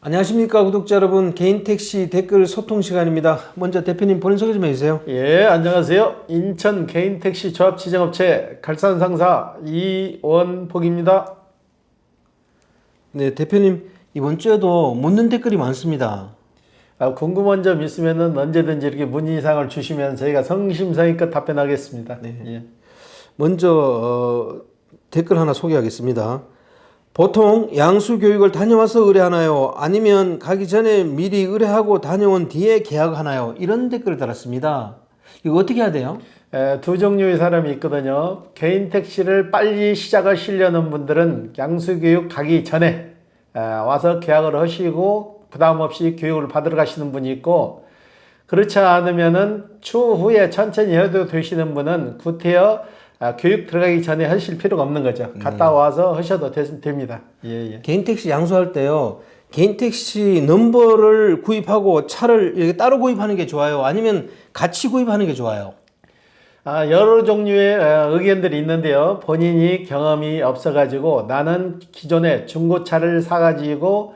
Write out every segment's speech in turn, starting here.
안녕하십니까 구독자 여러분, 개인택시 댓글 소통 시간입니다. 먼저 대표님 본인 소개 좀 해주세요. 예, 안녕하세요. 인천 개인택시 조합지정업체 갈산상사 이원복입니다. 네, 대표님 이번 주에도 묻는 댓글이 많습니다. 궁금한 점 있으면 언제든지 이렇게 문의사항을 주시면 저희가 성심성의껏 답변하겠습니다. 네. 예. 먼저 댓글 하나 소개하겠습니다. 보통 양수교육을 다녀와서 의뢰하나요? 아니면 가기 전에 미리 의뢰하고 다녀온 뒤에 계약하나요? 이런 댓글을 달았습니다. 이거 어떻게 해야 돼요? 두 종류의 사람이 있거든요. 개인택시를 빨리 시작하시려는 분들은 양수교육 가기 전에 와서 계약을 하시고 부담 없이 교육을 받으러 가시는 분이 있고, 그렇지 않으면은 추후에 천천히 해도 되시는 분은 구태여 교육 들어가기 전에 하실 필요가 없는 거죠. 갔다 와서 하셔도 됩니다. 예. 개인택시 양수할 때요, 개인택시 넘버를 구입하고 차를 이렇게 따로 구입하는 게 좋아요? 아니면 같이 구입하는 게 좋아요? 여러 종류의 의견들이 있는데요. 본인이 경험이 없어가지고 나는 기존에 중고차를 사가지고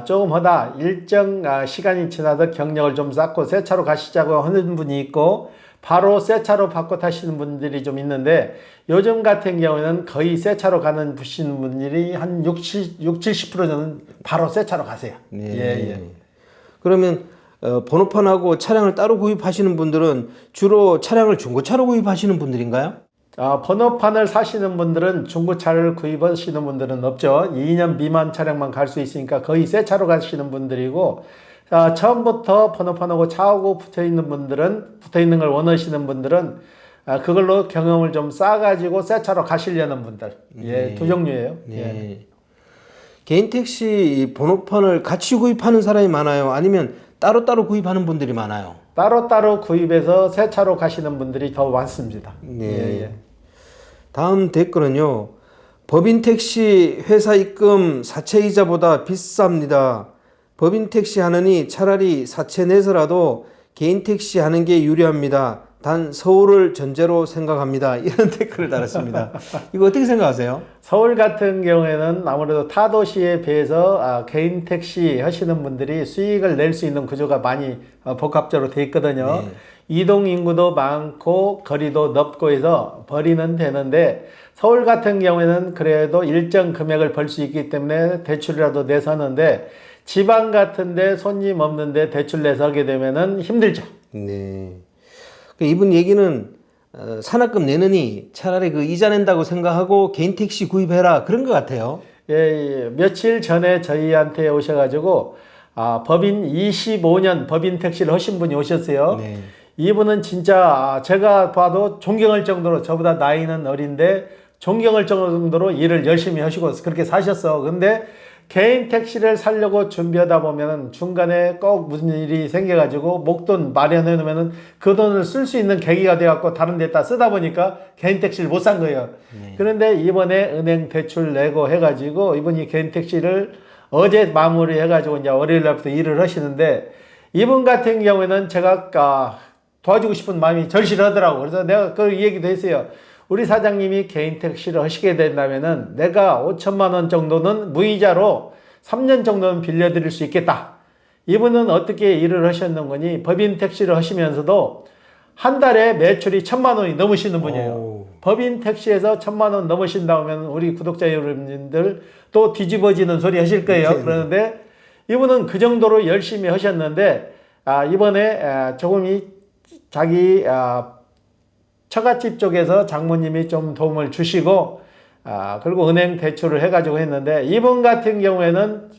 조금 하다 일정 시간이 지나서 경력을 좀 쌓고 새 차로 가시자고 하는 분이 있고, 바로 새 차로 바꿔 타시는 분들이 좀 있는데, 요즘 같은 경우에는 거의 새 차로 가는 분들이 한 70%는 바로 새 차로 가세요. 네. 예. 그러면 번호판하고 차량을 따로 구입하시는 분들은 주로 차량을 중고차로 구입하시는 분들인가요? 번호판을 사시는 분들은 중고차를 구입하시는 분들은 없죠. 2년 미만 차량만 갈 수 있으니까 거의 새 차로 가시는 분들이고, 처음부터 번호판하고 차하고 붙어있는 걸 원하시는 분들은 그걸로 경험을 좀 쌓아가지고 새 차로 가시려는 분들. 예, 두 종류예요. 네. 예. 개인택시 번호판을 같이 구입하는 사람이 많아요? 아니면 따로따로 구입하는 분들이 많아요? 따로따로 구입해서 새 차로 가시는 분들이 더 많습니다. 네. 예. 다음 댓글은요. 법인택시 회사 입금 사채이자보다 비쌉니다. 법인택시 하느니 차라리 사채 내서라도 개인택시 하는 게 유리합니다. 단 서울을 전제로 생각합니다. 이런 댓글을 달았습니다. 이거 어떻게 생각하세요? 서울 같은 경우에는 아무래도 타 도시에 비해서 개인 택시 하시는 분들이 수익을 낼 수 있는 구조가 많이 복합적으로 돼 있거든요. 네. 이동 인구도 많고 거리도 넓고 해서 벌이는 되는데, 서울 같은 경우에는 그래도 일정 금액을 벌 수 있기 때문에 대출이라도 내서 하는데, 지방 같은데 손님 없는데 대출 내서 하게 되면은 힘들죠. 네. 이분 얘기는 산학금 내느니 차라리 그 이자 낸다고 생각하고 개인 택시 구입해라, 그런 것 같아요. 예. 며칠 전에 저희한테 오셔가지고 법인 25년 법인 택시를 하신 분이 오셨어요. 네. 이분은 진짜 제가 봐도 존경할 정도로, 저보다 나이는 어린데 존경할 정도로 일을 열심히 하시고 그렇게 사셨어. 근데 개인 택시를 사려고 준비하다 보면은 중간에 꼭 무슨 일이 생겨가지고 목돈 마련해 놓으면은 그 돈을 쓸 수 있는 계기가 돼갖고 다른 데다 쓰다 보니까 개인 택시를 못 산 거예요. 그런데 이번에 은행 대출 내고 해가지고 이분이 개인 택시를 어제 마무리 해가지고 이제 월요일 날부터 일을 하시는데, 이분 같은 경우에는 제가 도와주고 싶은 마음이 절실하더라고. 그래서 내가 그 얘기도 했어요. 우리 사장님이 개인 택시를 하시게 된다면은 내가 5천만 원 정도는 무이자로 3년 정도는 빌려드릴 수 있겠다. 이분은 어떻게 일을 하셨는 거니, 법인 택시를 하시면서도 한 달에 매출이 1,000만 원이 넘으시는 분이에요. 오. 법인 택시에서 1,000만 원 넘으신다 면 우리 구독자 여러분들 또 뒤집어지는 소리 하실 거예요. 네. 그러는데 이분은 그 정도로 열심히 하셨는데, 이번에 조금 자기 처갓집 쪽에서 장모님이 좀 도움을 주시고, 그리고 은행 대출을 해가지고 했는데, 이분 같은 경우에는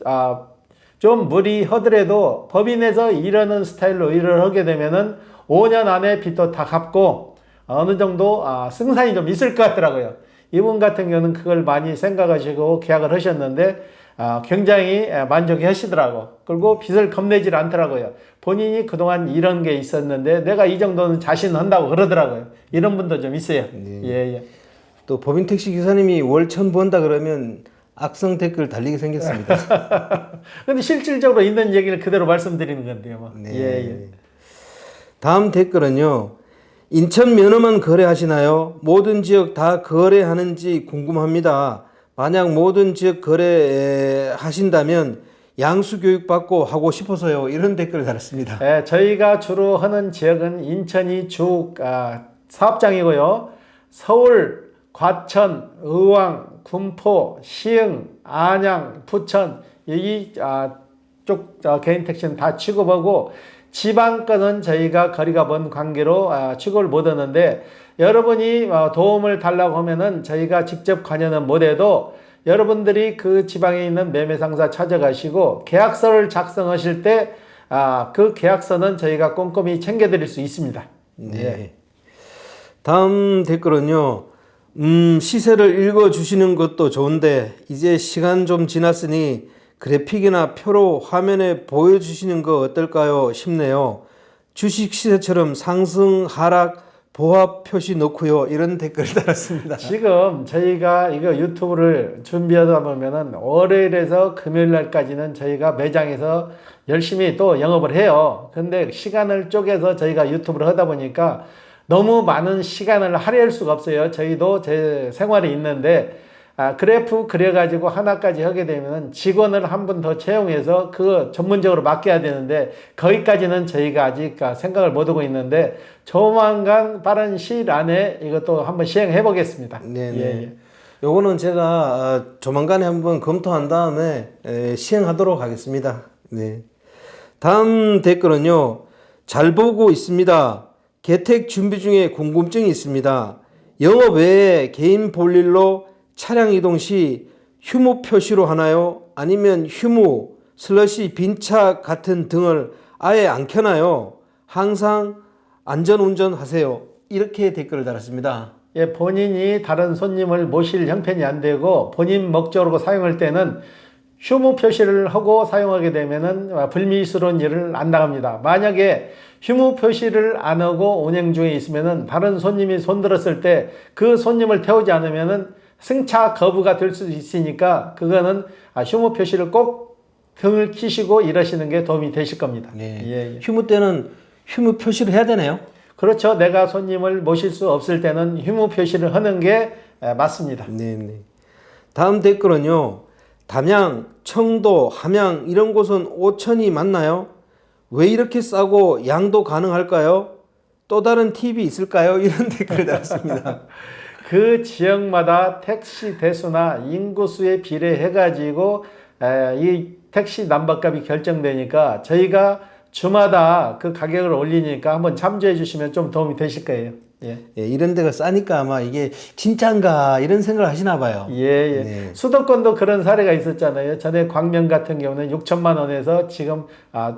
좀 무리하더라도 법인에서 일하는 스타일로 일을 하게 되면은 5년 안에 빚도 다 갚고 어느 정도 승산이 좀 있을 것 같더라고요. 이분 같은 경우는 그걸 많이 생각하시고 계약을 하셨는데 굉장히 만족해 하시더라고. 그리고 빚을 겁내질 않더라고요. 본인이 그동안 이런 게 있었는데 내가 이 정도는 자신한다고 그러더라고요. 이런 분도 좀 있어요. 네. 예. 또 법인 택시 기사님이 월 1,000 번다 그러면 악성 댓글 달리게 생겼습니다. 근데 실질적으로 있는 얘기를 그대로 말씀드리는 건데요. 뭐. 네. 예. 다음 댓글은요. 인천 면허만 거래하시나요? 모든 지역 다 거래하는지 궁금합니다. 만약 모든 지역 거래하신다면 양수 교육 받고 하고 싶어서요. 이런 댓글을 달았습니다. 예, 저희가 주로 하는 지역은 인천이 주 사업장이고요. 서울, 과천, 의왕, 군포, 시흥, 안양, 부천 쪽 개인 택시는 다 취급하고 지방 거는 저희가 거리가 먼 관계로 취급을 못 하는데 여러분이 도움을 달라고 하면은 저희가 직접 관여는 못해도 여러분들이 그 지방에 있는 매매상사 찾아가시고 계약서를 작성하실 때 그 계약서는 저희가 꼼꼼히 챙겨드릴 수 있습니다. 네. 다음 댓글은요. 시세를 읽어주시는 것도 좋은데 이제 시간 좀 지났으니 그래픽이나 표로 화면에 보여주시는 거 어떨까요 싶네요. 주식 시세처럼 상승 하락 보합 표시 넣고요. 이런 댓글을 달았습니다. 지금 저희가 이거 유튜브를 준비하다 보면은 월요일에서 금요일 날까지는 저희가 매장에서 열심히 또 영업을 해요. 근데 시간을 쪼개서 저희가 유튜브를 하다 보니까 너무 많은 시간을 할애할 수가 없어요. 저희도 제 생활이 있는데 그래프 그려가지고 하나까지 하게 되면 직원을 한 분 더 채용해서 그 전문적으로 맡겨야 되는데 거기까지는 저희가 아직 생각을 못 하고 있는데 조만간 빠른 시일 안에 이것도 한번 시행해 보겠습니다. 네네. 예. 요거는 제가 조만간에 한번 검토한 다음에 시행하도록 하겠습니다. 네. 다음 댓글은요. 잘 보고 있습니다. 개택 준비 중에 궁금증이 있습니다. 영업 외에 개인 볼일로 차량 이동 시 휴무 표시로 하나요? 아니면 휴무, 슬러시, 빈차 같은 등을 아예 안 켜나요? 항상 안전운전 하세요. 이렇게 댓글을 달았습니다. 예, 본인이 다른 손님을 모실 형편이 안 되고 본인 목적으로 사용할 때는 휴무 표시를 하고 사용하게 되면은 불미스러운 일을 안 당합니다. 만약에 휴무 표시를 안 하고 운행 중에 있으면은 다른 손님이 손들었을 때 그 손님을 태우지 않으면은 승차 거부가 될 수 있으니까 그거는 휴무 표시를 꼭 등을 키시고 이러시는 게 도움이 되실 겁니다. 네. 예, 예. 휴무 때는 휴무 표시를 해야 되네요. 그렇죠. 내가 손님을 모실 수 없을 때는 휴무 표시를 하는 게 맞습니다. 네네. 다음 댓글은요. 담양, 청도, 함양 이런 곳은 5천이 맞나요? 왜 이렇게 싸고 양도 가능할까요? 또 다른 팁이 있을까요? 이런 댓글을 달았습니다. 그 지역마다 택시 대수나 인구수에 비례해가지고 이 택시 남바값이 결정되니까 저희가 주마다 그 가격을 올리니까 한번 참조해 주시면 좀 도움이 되실 거예요. 예. 예, 이런 데가 싸니까 아마 이게 진짠가 이런 생각을 하시나 봐요. 예, 예. 네. 수도권도 그런 사례가 있었잖아요. 전에 광명 같은 경우는 6천만 원에서 지금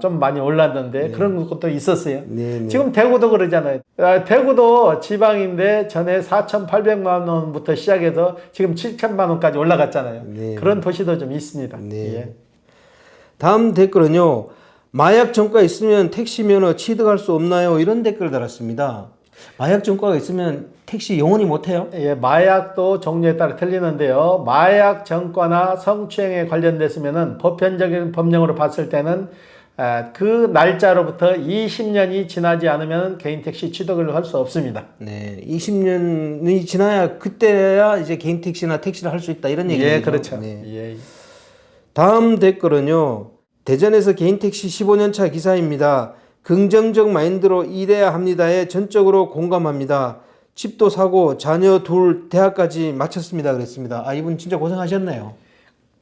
좀 많이 올랐는데 그런 것도 있었어요. 네, 네. 지금 대구도 그러잖아요. 대구도 지방인데 전에 4,800만 원부터 시작해서 지금 7천만 원까지 올라갔잖아요. 네. 그런 도시도 좀 있습니다. 네. 예. 다음 댓글은요. 마약 전과 있으면 택시 면허 취득할 수 없나요? 이런 댓글을 달았습니다. 마약 전과가 있으면 택시 영원히 못해요? 예, 마약도 종류에 따라 틀리는데요. 마약 전과나 성추행에 관련됐으면은 보편적인 법령으로 봤을 때는 그 날짜로부터 20년이 지나지 않으면 개인 택시 취득을 할 수 없습니다. 네, 20년이 지나야 그때야 이제 개인 택시나 택시를 할 수 있다 이런 얘기죠. 예, 그렇죠. 네. 예. 다음 댓글은요. 대전에서 개인 택시 15년 차 기사입니다. 긍정적 마인드로 일해야 합니다에 전적으로 공감합니다. 집도 사고 자녀 둘 대학까지 마쳤습니다. 그랬습니다. 이분 진짜 고생하셨네요.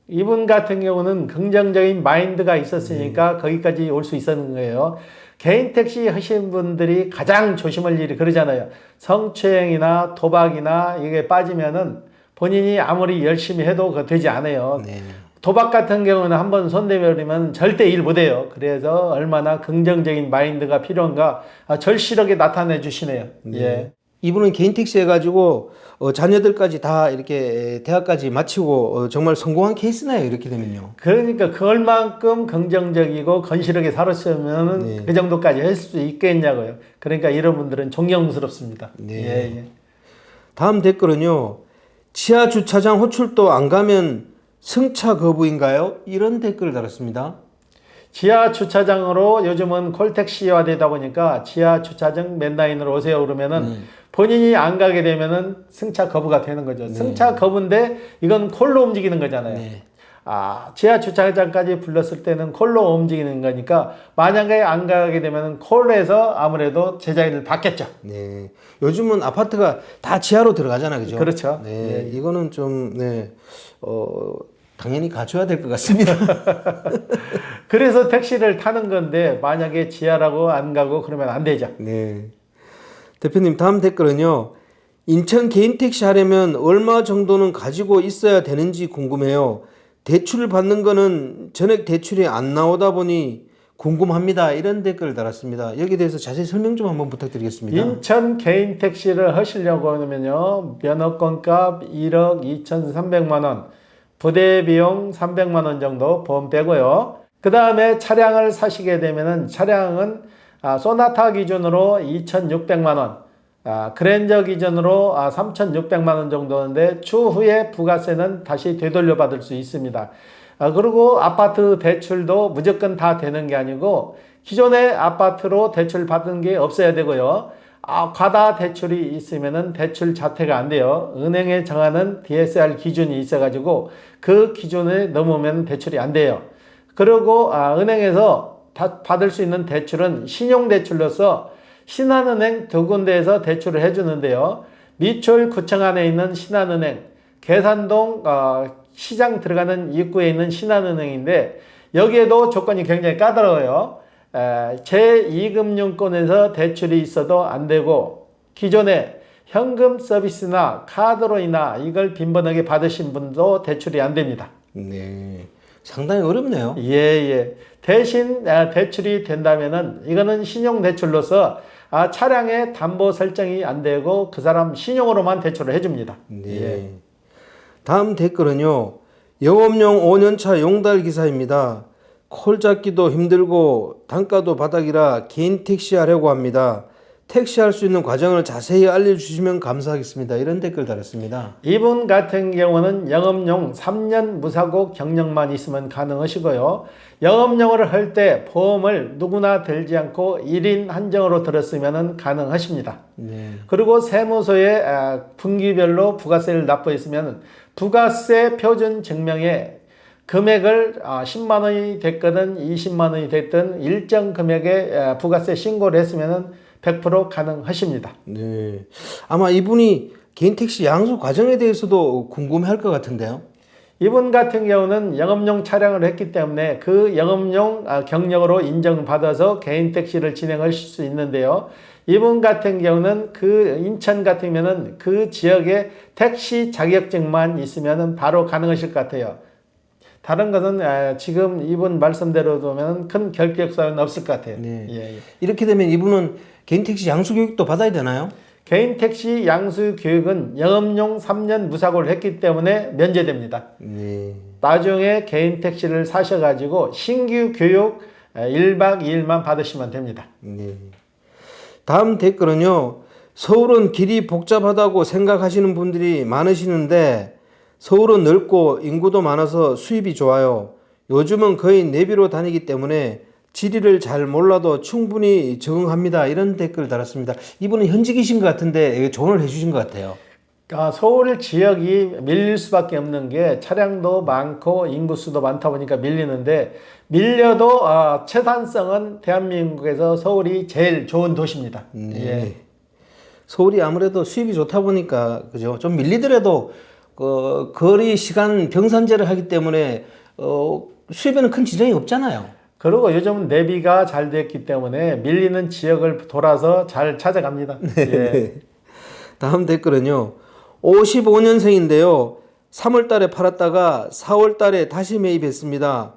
이분 같은 경우는 긍정적인 마인드가 있었으니까 거기까지 올 수 있었는 거예요. 개인 택시 하시는 분들이 가장 조심할 일이 그러잖아요. 성추행이나 도박이나 이게 빠지면은 본인이 아무리 열심히 해도 그거 되지 않아요. 네. 도박 같은 경우는 한번 손대버리면 절대 일 못해요. 그래서 얼마나 긍정적인 마인드가 필요한가 절실하게 나타내 주시네요. 네. 예. 이분은 개인 택시 해가지고 자녀들까지 다 이렇게 대학까지 마치고 정말 성공한 케이스네요. 이렇게 되면요. 그러니까 그걸만큼 긍정적이고 건실하게 살았으면 네. 그 정도까지 할 수 있겠냐고요. 그러니까 이런 분들은 존경스럽습니다. 네. 예, 예. 다음 댓글은요. 지하 주차장 호출도 안 가면 승차 거부인가요? 이런 댓글을 달았습니다. 지하 주차장으로 요즘은 콜택시화 되다 보니까 지하 주차장 맨라인으로 오세요 그러면은 본인이 안 가게 되면은 승차 거부가 되는 거죠. 승차 거부인데 이건 콜로 움직이는 거잖아요. 네. 지하 주차장까지 불렀을 때는 콜로 움직이는 거니까 만약에 안 가게 되면 콜에서 아무래도 제자리를 받겠죠. 네. 요즘은 아파트가 다 지하로 들어가잖아요. 그죠? 그렇죠. 네. 이거는 좀, 네. 당연히 갖춰야 될 것 같습니다. 그래서 택시를 타는 건데 만약에 지하라고 안 가고 그러면 안 되죠. 네. 대표님, 다음 댓글은요. 인천 개인 택시 하려면 얼마 정도는 가지고 있어야 되는지 궁금해요. 대출 받는 거는 전액 대출이 안 나오다 보니 궁금합니다. 이런 댓글을 달았습니다. 여기에 대해서 자세히 설명 좀 한번 부탁드리겠습니다. 인천 개인 택시를 하시려고 하면요. 면허권값 1억 2,300만 원, 부대 비용 300만 원 정도 보험 빼고요. 그 다음에 차량을 사시게 되면은 차량은 소나타 기준으로 2,600만 원, 그랜저 기준으로 3,600만 원 정도인데 추후에 부가세는 다시 되돌려 받을 수 있습니다. 그리고 아파트 대출도 무조건 다 되는 게 아니고 기존의 아파트로 대출 받은 게 없어야 되고요. 과다 대출이 있으면은 대출 자체가 안 돼요. 은행에 정하는 DSR 기준이 있어가지고 그 기준을 넘으면 대출이 안 돼요. 그리고 은행에서 받을 수 있는 대출은 신용대출로서 신한은행 두 군데에서 대출을 해주는데요. 미추홀구청 안에 있는 신한은행, 계산동 시장 들어가는 입구에 있는 신한은행인데 여기에도 조건이 굉장히 까다로워요. 제2금융권에서 대출이 있어도 안 되고 기존에 현금 서비스나 카드로 인하 이걸 빈번하게 받으신 분도 대출이 안 됩니다. 네. 상당히 어렵네요. 예. 대신 대출이 된다면은 이거는 신용대출로서 차량의 담보 설정이 안 되고 그 사람 신용으로만 대출을 해줍니다. 네. 예. 다음 댓글은요. 영업용 5년차 용달 기사입니다. 콜 잡기도 힘들고 단가도 바닥이라 개인 택시 하려고 합니다. 택시할 수 있는 과정을 자세히 알려주시면 감사하겠습니다. 이런 댓글 달았습니다. 이분 같은 경우는 영업용 3년 무사고 경력만 있으면 가능하시고요. 영업용을 할 때 보험을 누구나 들지 않고 1인 한정으로 들었으면 가능하십니다. 네. 그리고 세무서에 분기별로 부가세를 납부해 있으면 부가세 표준 증명에 금액을 10만 원이 됐거든 20만 원이 됐든 일정 금액의 부가세 신고를 했으면 100% 가능하십니다. 네. 아마 이분이 개인 택시 양수 과정에 대해서도 궁금해할 것 같은데요. 이분 같은 경우는 영업용 차량을 했기 때문에 그 영업용 경력으로 인정받아서 개인 택시를 진행하실 수 있는데요. 이분 같은 경우는 그 인천 같으면은 그 지역에 택시 자격증만 있으면 바로 가능하실 것 같아요. 다른 것은 지금 이분 말씀대로 보면 큰 결격사유는 없을 것 같아요. 네. 예. 이렇게 되면 이분은 개인 택시 양수 교육도 받아야 되나요? 개인 택시 양수 교육은 영업용 3년 무사고를 했기 때문에 면제됩니다. 네. 나중에 개인 택시를 사셔가지고 신규 교육 1박 2일만 받으시면 됩니다. 네. 다음 댓글은요. 서울은 길이 복잡하다고 생각하시는 분들이 많으시는데 서울은 넓고 인구도 많아서 수입이 좋아요. 요즘은 거의 내비로 다니기 때문에 지리를 잘 몰라도 충분히 적응합니다. 이런 댓글 달았습니다. 이분은 현직이신 것 같은데 조언을 해주신 것 같아요. 서울 지역이 밀릴 수밖에 없는 게 차량도 많고 인구수도 많다 보니까 밀리는데 밀려도 채산성은 대한민국에서 서울이 제일 좋은 도시입니다. 네. 예. 서울이 아무래도 수입이 좋다 보니까 그죠. 좀 밀리더라도 거리 시간 병산제를 하기 때문에 수입에는 큰 지장이 없잖아요. 그리고 요즘은 내비가 잘 됐기 때문에 밀리는 지역을 돌아서 잘 찾아갑니다. 예. 다음 댓글은요. 55년생인데요. 3월 달에 팔았다가 4월 달에 다시 매입했습니다.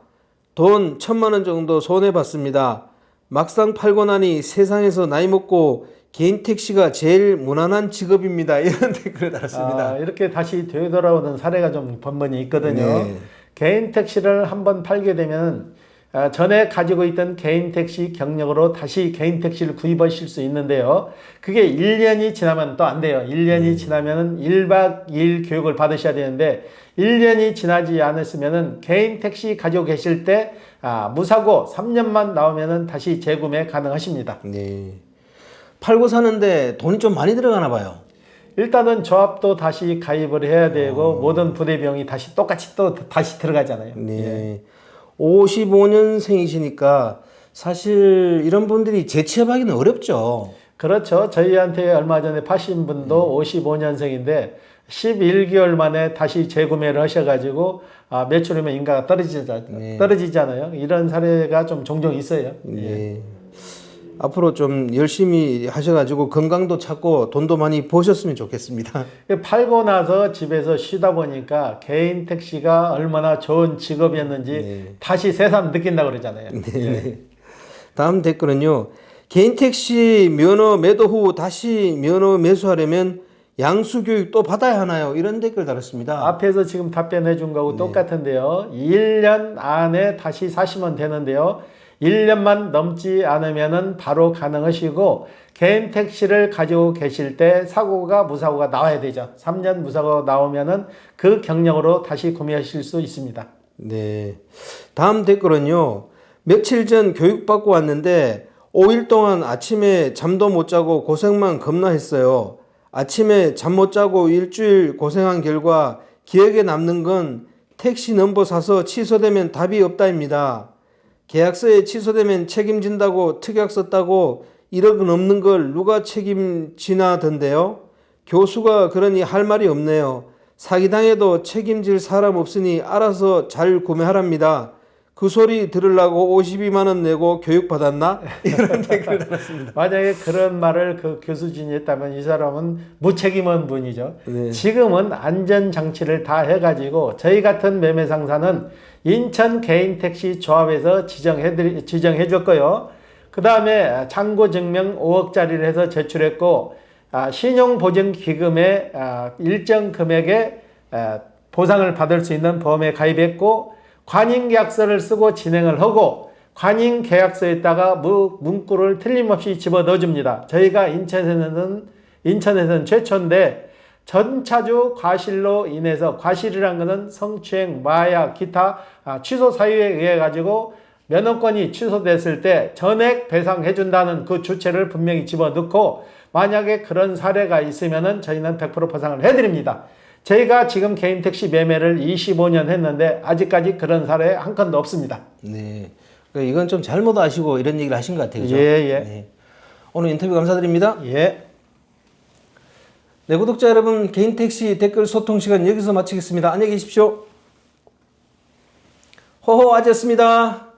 돈 1,000만 원 정도 손해봤습니다. 막상 팔고 나니 세상에서 나이 먹고 개인 택시가 제일 무난한 직업입니다. 이런 댓글을 달았습니다. 이렇게 다시 되돌아오는 사례가 좀 번번이 있거든요. 네. 개인 택시를 한번 팔게 되면 전에 가지고 있던 개인 택시 경력으로 다시 개인 택시를 구입하실 수 있는데요. 그게 1년이 지나면 또 안 돼요. 1년이 지나면 1박 2일 교육을 받으셔야 되는데 1년이 지나지 않았으면 개인 택시 가지고 계실 때 무사고 3년만 나오면 다시 재구매 가능하십니다. 네. 팔고 사는데 돈이 좀 많이 들어가나 봐요. 일단은 조합도 다시 가입을 해야 되고 모든 부대 비용이 다시 똑같이 또 다시 들어가잖아요. 네. 55년생이시니까 사실 이런 분들이 재취업하기는 어렵죠. 그렇죠. 저희한테 얼마 전에 파신 분도 55년생인데 11개월 만에 다시 재구매를 하셔가지고 매출이면 인가가 떨어지잖아요. 이런 사례가 좀 종종 있어요. 네. 앞으로 좀 열심히 하셔가지고 건강도 찾고 돈도 많이 버셨으면 좋겠습니다. 팔고 나서 집에서 쉬다 보니까 개인 택시가 얼마나 좋은 직업이었는지 다시 새삼 느낀다고 그러잖아요. 네. 다음 댓글은요. 개인 택시 면허 매도 후 다시 면허 매수하려면 양수 교육 또 받아야 하나요? 이런 댓글 달았습니다. 앞에서 지금 답변해 준 거하고 똑같은데요. 1년 안에 다시 사시면 되는데요. 1년만 넘지 않으면은 바로 가능하시고 개인 택시를 가지고 계실 때 사고가 무사고가 나와야 되죠. 3년 무사고 나오면은 그 경력으로 다시 구매하실 수 있습니다. 네. 다음 댓글은요. 며칠 전 교육받고 왔는데 5일 동안 아침에 잠도 못 자고 고생만 겁나 했어요. 아침에 잠 못 자고 일주일 고생한 결과 기억에 남는 건 택시 넘버 사서 취소되면 답이 없다입니다. 계약서에 취소되면 책임진다고 특약 썼다고 1억 넘는 걸 누가 책임지나던데요. 교수가 그러니 할 말이 없네요. 사기당해도 책임질 사람 없으니 알아서 잘 구매하랍니다. 그 소리 들으려고 52만 원 내고 교육받았나? 이런 댓글 달았습니다. 만약에 그런 말을 그 교수진이 했다면 이 사람은 무책임한 분이죠. 네. 지금은 안전장치를 다 해가지고 저희 같은 매매상사는 인천 개인택시 조합에서 지정해 줬고요. 그 다음에 잔고증명 5억짜리를 해서 제출했고 신용보증기금에 일정 금액의 보상을 받을 수 있는 보험에 가입했고 관인계약서를 쓰고 진행을 하고 관인계약서에다가 문구를 틀림없이 집어넣어 줍니다. 저희가 인천에서는 최초인데 전차주 과실로 인해서 과실이란 것은 성추행, 마약, 기타 취소 사유에 의해 가지고 면허권이 취소됐을 때 전액 배상해 준다는 그 주체를 분명히 집어넣고 만약에 그런 사례가 있으면은 저희는 100% 보상을 해드립니다. 저희가 지금 개인 택시 매매를 25년 했는데 아직까지 그런 사례 한 건도 없습니다. 네. 그러니까 이건 좀 잘못 아시고 이런 얘기를 하신 것 같아요. 그죠? 예. 네. 오늘 인터뷰 감사드립니다. 예. 네, 구독자 여러분, 개인 택시 댓글 소통 시간 여기서 마치겠습니다. 안녕히 계십시오. 호호 아재였습니다.